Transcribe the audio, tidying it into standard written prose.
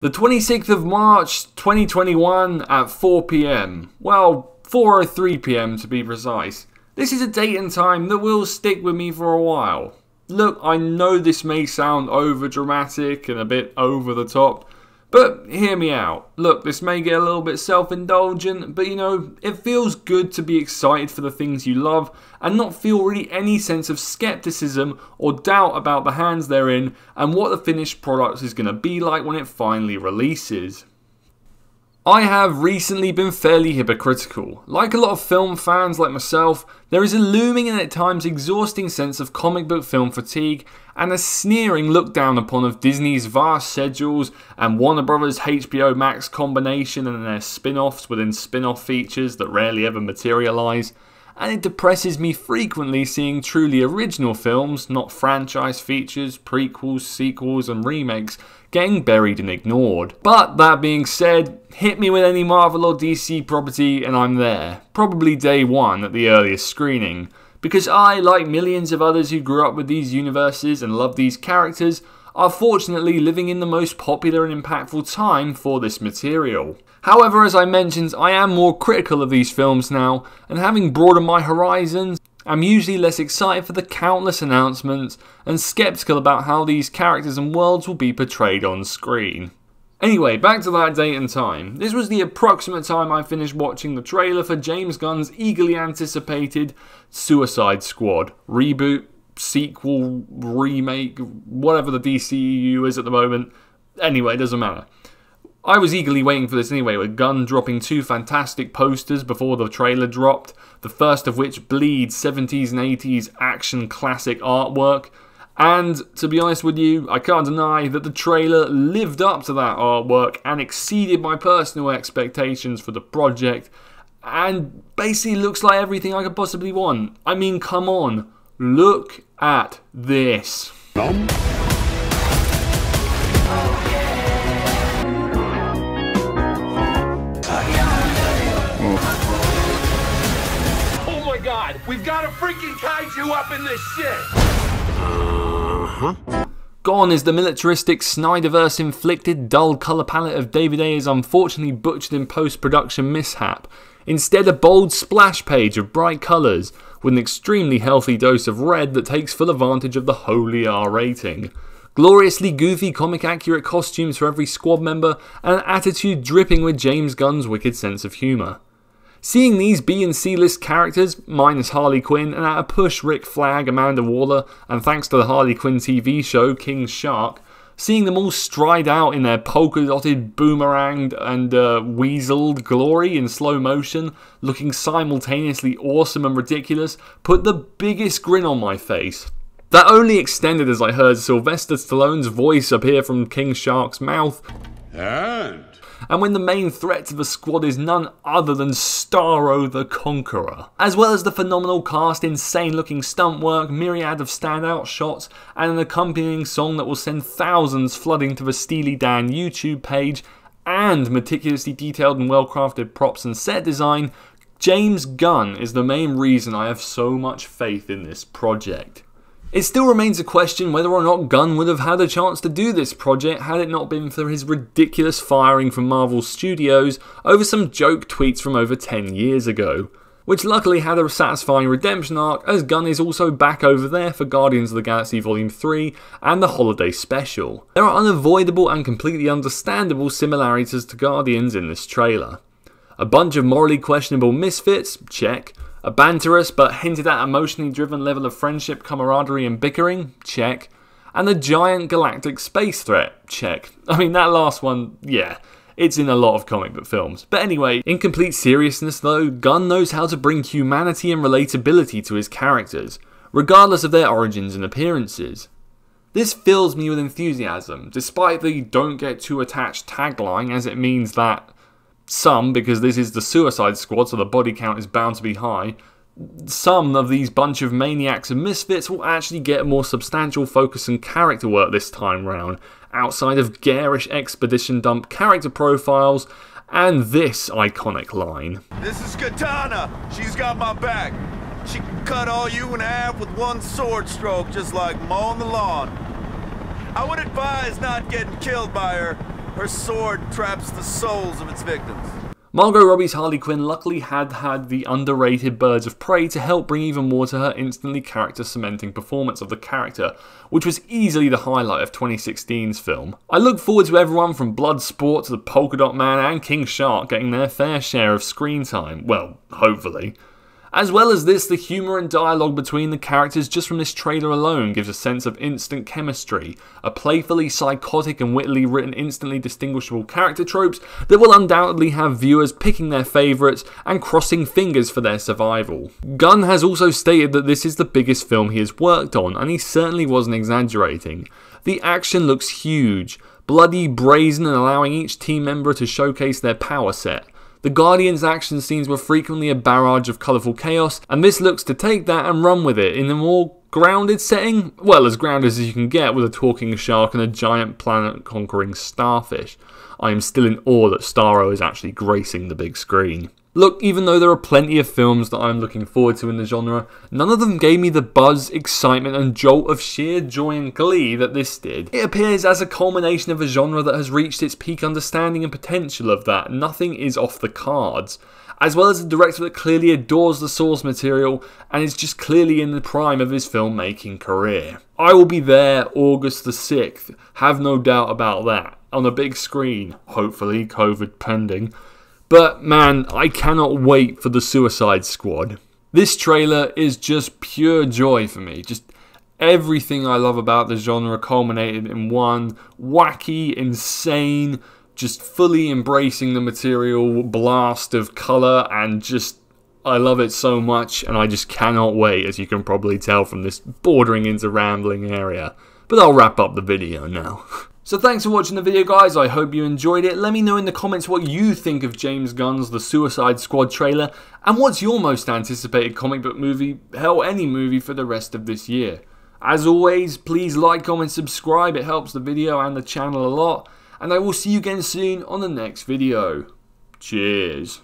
The 26th of March 2021 at 4 PM. Well, 4:03 PM to be precise. This is a date and time that will stick with me for a while. Look, I know this may sound over dramatic and a bit over the top, but hear me out. Look, this may get a little bit self-indulgent, but you know, it feels good to be excited for the things you love and not feel really any sense of skepticism or doubt about the hands they're in and what the finished product is going to be like when it finally releases. I have recently been fairly hypocritical. Like a lot of film fans like myself, there is a looming and at times exhausting sense of comic book film fatigue and a sneering look down upon of Disney's vast schedules and Warner Bros. HBO Max combination and their spin-offs within spin-off features that rarely ever materialise. And it depresses me frequently seeing truly original films, not franchise features, prequels, sequels and remakes, getting buried and ignored. But that being said, hit me with any Marvel or DC property and I'm there. Probably day one at the earliest screening. Because I, like millions of others who grew up with these universes and love these characters, are fortunately living in the most popular and impactful time for this material. However, as I mentioned, I am more critical of these films now, and having broadened my horizons, I'm usually less excited for the countless announcements and skeptical about how these characters and worlds will be portrayed on screen. Anyway, back to that date and time. This was the approximate time I finished watching the trailer for James Gunn's eagerly anticipated Suicide Squad reboot, sequel, remake, whatever the DCEU is at the moment. Anyway, it doesn't matter. I was eagerly waiting for this anyway, with Gunn dropping two fantastic posters before the trailer dropped, the first of which bleeds 70s and 80s action classic artwork. And to be honest with you, I can't deny that the trailer lived up to that artwork and exceeded my personal expectations for the project, and basically looks like everything I could possibly want. I mean, come on, look at this. We've got a freaking kaiju up in this shit! Gone is the militaristic, Snyderverse-inflicted, dull colour palette of David Ayer's unfortunately butchered in post-production mishap. Instead, a bold splash page of bright colours, with an extremely healthy dose of red that takes full advantage of the holy R rating. Gloriously goofy, comic-accurate costumes for every squad member, and an attitude dripping with James Gunn's wicked sense of humour. Seeing these B and C list characters, minus Harley Quinn, and at a push Rick Flag, Amanda Waller, and thanks to the Harley Quinn TV show King Shark, seeing them all stride out in their polka-dotted, boomeranged and weaseled glory in slow motion, looking simultaneously awesome and ridiculous, put the biggest grin on my face. That only extended as I heard Sylvester Stallone's voice appear from King Shark's mouth. And when the main threat to the squad is none other than Starro the Conqueror. As well as the phenomenal cast, insane looking stunt work, myriad of standout shots, and an accompanying song that will send thousands flooding to the Steely Dan YouTube page, and meticulously detailed and well crafted props and set design, James Gunn is the main reason I have so much faith in this project. It still remains a question whether or not Gunn would have had a chance to do this project had it not been for his ridiculous firing from Marvel Studios over some joke tweets from over 10 years ago, which luckily had a satisfying redemption arc, as Gunn is also back over there for Guardians of the Galaxy Volume 3 and the holiday special. There are unavoidable and completely understandable similarities to Guardians in this trailer. A bunch of morally questionable misfits, check. A banterous but hinted at emotionally driven level of friendship, camaraderie and bickering, check. And the giant galactic space threat, check. I mean, that last one, yeah, it's in a lot of comic book films. But anyway, in complete seriousness though, Gunn knows how to bring humanity and relatability to his characters, regardless of their origins and appearances. This fills me with enthusiasm, despite the "don't get too attached" tagline, as it means that some, because this is the Suicide Squad so the body count is bound to be high, some of these bunch of maniacs and misfits will actually get more substantial focus and character work this time round, outside of garish expedition dump character profiles and this iconic line. This is Katana. She's got my back. She can cut all you in half with one sword stroke, just like mowing the lawn. I would advise not getting killed by her, Her sword traps the souls of its victims. Margot Robbie's Harley Quinn luckily had the underrated Birds of Prey to help bring even more to her instantly character-cementing performance of the character, which was easily the highlight of 2016's film. I look forward to everyone from Bloodsport to the Polka Dot Man and King Shark getting their fair share of screen time, well, hopefully. As well as this, the humour and dialogue between the characters just from this trailer alone gives a sense of instant chemistry, a playfully psychotic and wittily written instantly distinguishable character tropes that will undoubtedly have viewers picking their favourites and crossing fingers for their survival. Gunn has also stated that this is the biggest film he has worked on, and he certainly wasn't exaggerating. The action looks huge, bloody, brazen, and allowing each team member to showcase their power set. The Guardians' action scenes were frequently a barrage of colourful chaos, and this looks to take that and run with it in a more grounded setting? Well, as grounded as you can get with a talking shark and a giant planet-conquering starfish. I am still in awe that Starro is actually gracing the big screen. Look, even though there are plenty of films that I'm looking forward to in the genre, none of them gave me the buzz, excitement and jolt of sheer joy and glee that this did. It appears as a culmination of a genre that has reached its peak understanding and potential of that nothing is off the cards, as well as a director that clearly adores the source material and is just clearly in the prime of his filmmaking career. I will be there August the 6th, have no doubt about that, on a big screen, hopefully, COVID pending. But man, I cannot wait for the Suicide Squad. This trailer is just pure joy for me. Just everything I love about the genre culminated in one wacky, insane, just fully embracing the material blast of colour, and just I love it so much, and I just cannot wait, as you can probably tell from this bordering into rambling area. But I'll wrap up the video now. So thanks for watching the video, guys. I hope you enjoyed it. Let me know in the comments what you think of James Gunn's The Suicide Squad trailer, and what's your most anticipated comic book movie, hell, any movie for the rest of this year. As always, please like, comment, subscribe. It helps the video and the channel a lot. And I will see you again soon on the next video. Cheers.